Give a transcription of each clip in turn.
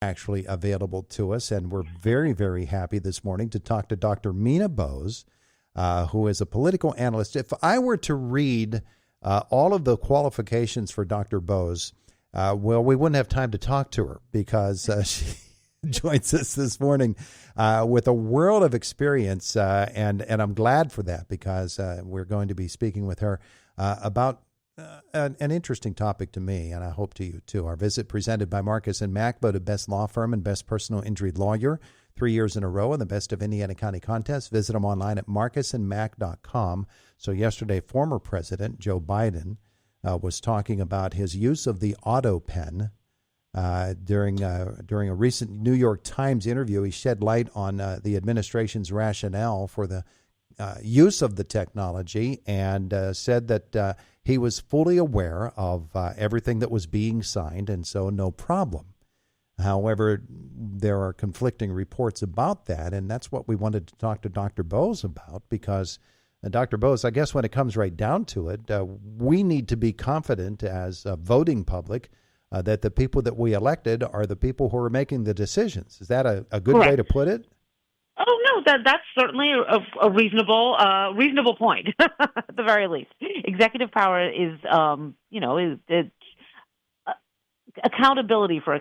actually available to us, and we're very, very happy this morning to talk to Dr. Meena Bose, who is a political analyst. If I were to read all of the qualifications for Dr. Bose, well, we wouldn't have time to talk to her because she joins us this morning with a world of experience, and I'm glad for that because we're going to be speaking with her about an interesting topic to me, and I hope to you too. Our visit presented by Marcus and Mack, voted best law firm and best personal injury lawyer 3 years in a row in the Best of Indiana County contest. Visit them online at marcusandmack.com. So yesterday, former President Joe Biden was talking about his use of the autopen during a recent New York Times interview. He shed light on the administration's rationale for the use of the technology and said that he was fully aware of everything that was being signed, and so no problem. However, there are conflicting reports about that, and that's what we wanted to talk to Dr. Bose about because, Dr. Bose, I guess when it comes right down to it, we need to be confident as a voting public that the people that we elected are the people who are making the decisions. Is that a good way to put it? Oh no, that's certainly a reasonable point at the very least. Executive power is accountability for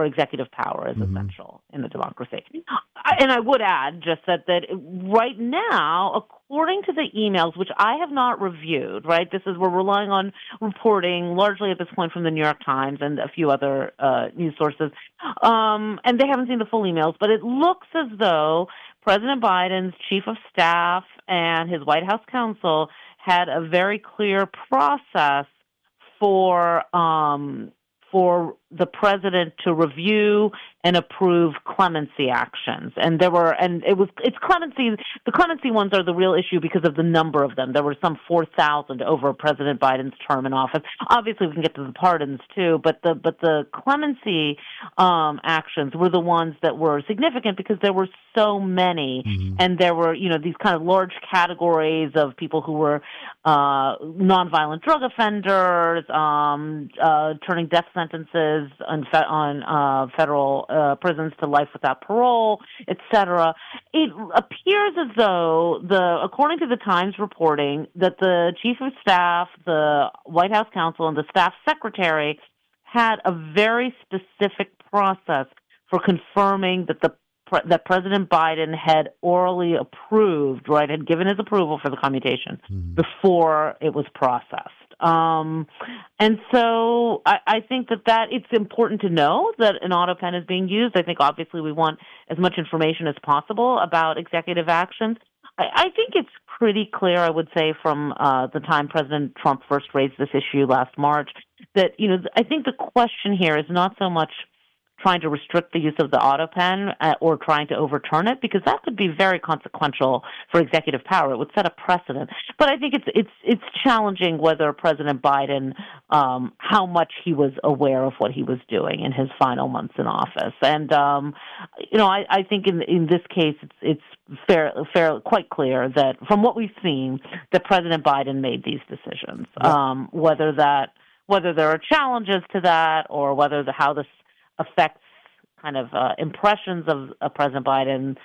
executive power is essential in a democracy. And I would add just that right now, according to the emails, which I have not reviewed, right, we're relying on reporting largely at this point from the New York Times and a few other news sources, and they haven't seen the full emails, but it looks as though President Biden's chief of staff and his White House counsel had a very clear process for the president to review and approve clemency actions. And it's clemency. The clemency ones are the real issue because of the number of them. There were some 4,000 over President Biden's term in office. Obviously, we can get to the pardons too, but the clemency actions were the ones that were significant because there were so many, and there were these kind of large categories of people who were nonviolent drug offenders, turning death sentences on federal prisons to life without parole, etc. It appears as though, according to the Times reporting, that the chief of staff, the White House counsel, and the staff secretary had a very specific process for confirming that President Biden had orally approved, right, had given his approval for the commutation before it was processed. And so I think that it's important to know that an autopen is being used. I think obviously we want as much information as possible about executive actions. I think it's pretty clear, I would say, from the time President Trump first raised this issue last March, that, I think the question here is not so much trying to restrict the use of the autopen or trying to overturn it, because that could be very consequential for executive power. It would set a precedent. But I think it's challenging whether President Biden, how much he was aware of what he was doing in his final months in office. And I think in this case it's quite clear that from what we've seen that President Biden made these decisions. Whether there are challenges to that or how this affects kind of impressions of President Biden,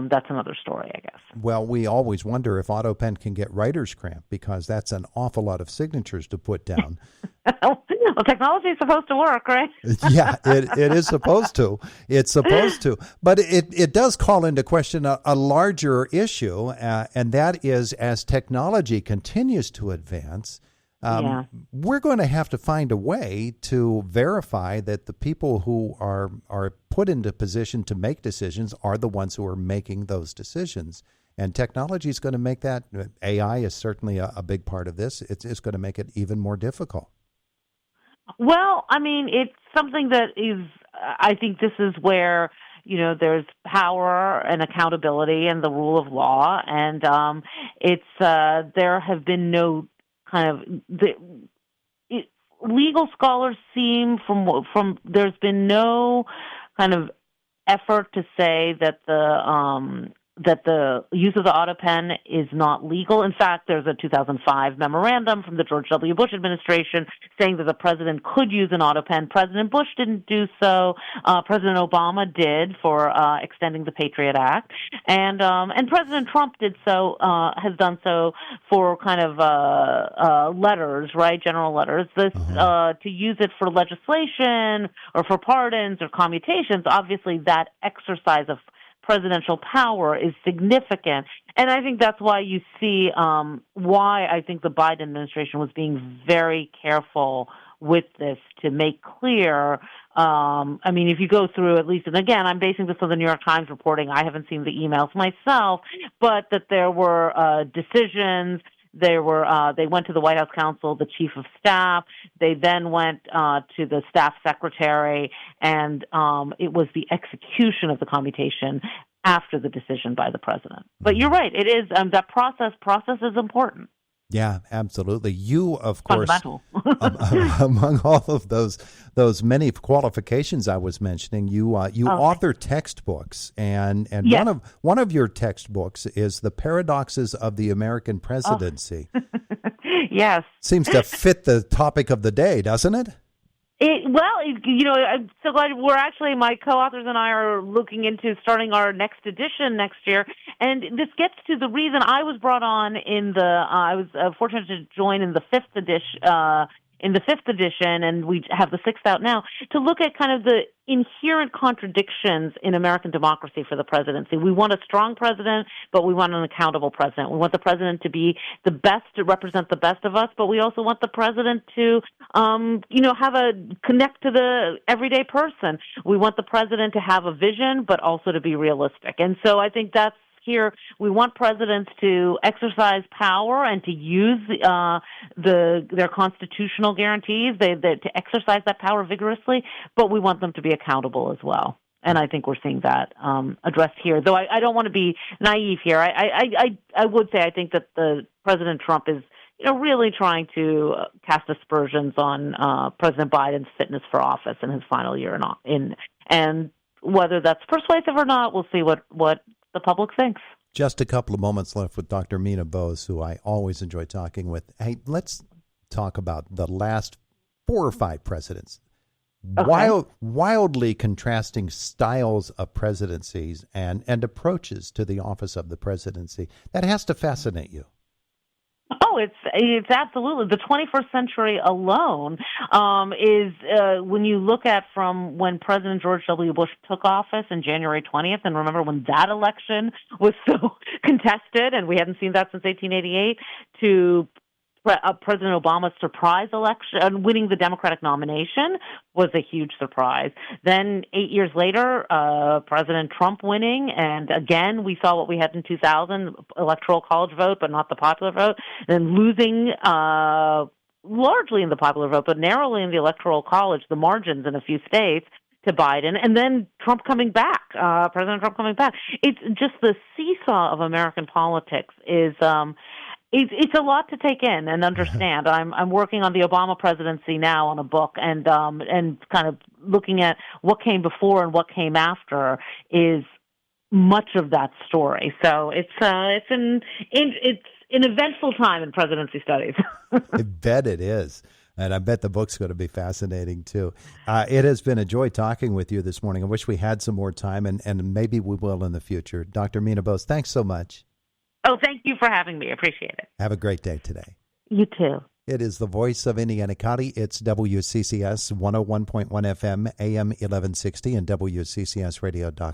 that's another story, I guess. Well, we always wonder if autopen can get writer's cramp because that's an awful lot of signatures to put down. Well, technology is supposed to work, right? Yeah, it is supposed to. It's supposed to. But it does call into question a larger issue, and that is as technology continues to advance, we're going to have to find a way to verify that the people who are put into position to make decisions are the ones who are making those decisions. And technology is going to make that. AI is certainly a big part of this. It's going to make it even more difficult. Well, I mean, it's something that is, I think this is where, there's power and accountability and the rule of law. And there have been no legal scholars seem from there's been no kind of effort to say that that the use of the autopen is not legal. In fact, there's a 2005 memorandum from the George W. Bush administration saying that the president could use an autopen. President Bush didn't do so. President Obama did for extending the Patriot Act, and President Trump did so, has done so for kind of letters, right, general letters. This to use it for legislation or for pardons or commutations. Obviously, that exercise of presidential power is significant. And I think that's why you see why I think the Biden administration was being very careful with this to make clear. I mean, if you go through at least, and again, I'm basing this on the New York Times reporting. I haven't seen the emails myself, but that there were decisions. They went to the White House counsel, the chief of staff. They then went to the staff secretary, and it was the execution of the commutation after the decision by the president. But you're right; it is that process. Process is important. Yeah, absolutely. You, of course, fundamental. Among all of those many qualifications I was mentioning, you author textbooks, and yes. one of your textbooks is The Paradoxes of the American Presidency. Yes, seems to fit the topic of the day, doesn't it? I'm so glad my co-authors and I are looking into starting our next edition next year. And this gets to the reason I was brought on I was fortunate to join in the fifth edition, and we have the sixth out now, to look at kind of the inherent contradictions in American democracy for the presidency. We want a strong president, but we want an accountable president. We want the president to be the best, to represent the best of us, but we also want the president to, connect to the everyday person. We want the president to have a vision, but also to be realistic. And so I think that's here. We want presidents to exercise power and to use their constitutional guarantees, to exercise that power vigorously, but we want them to be accountable as well. And I think we're seeing that addressed here. Though I don't want to be naive here. I would say I think that the President Trump is really trying to cast aspersions on President Biden's fitness for office in his final year, and whether that's persuasive or not, we'll see what the public thinks. Just a couple of moments left with Dr. Meena Bose, who I always enjoy talking with. Hey, let's talk about the last 4 or 5 presidents. Okay. Wildly contrasting styles of presidencies and approaches to the office of the presidency. That has to fascinate you. Oh, it's absolutely. The 21st century alone is when you look at from when President George W. Bush took office on January 20th, and remember when that election was so contested, and we hadn't seen that since 1888, to President Obama's surprise election, winning the Democratic nomination was a huge surprise. Then 8 years later, President Trump winning, and again, we saw what we had in 2000, electoral college vote, but not the popular vote, then losing largely in the popular vote, but narrowly in the electoral college, the margins in a few states, to Biden, and then Trump coming back, President Trump coming back. It's just the seesaw of American politics is... It's a lot to take in and understand. I'm working on the Obama presidency now on a book, and kind of looking at what came before and what came after is much of that story. So it's an eventful time in presidency studies. I bet it is. And I bet the book's going to be fascinating, too. It has been a joy talking with you this morning. I wish we had some more time, and maybe we will in the future. Dr. Meena Bose, thanks so much. Oh, thank you for having me. I appreciate it. Have a great day today. You too. It is the voice of Indiana County. It's WCCS 101.1 FM, AM 1160, and WCCSradio.com.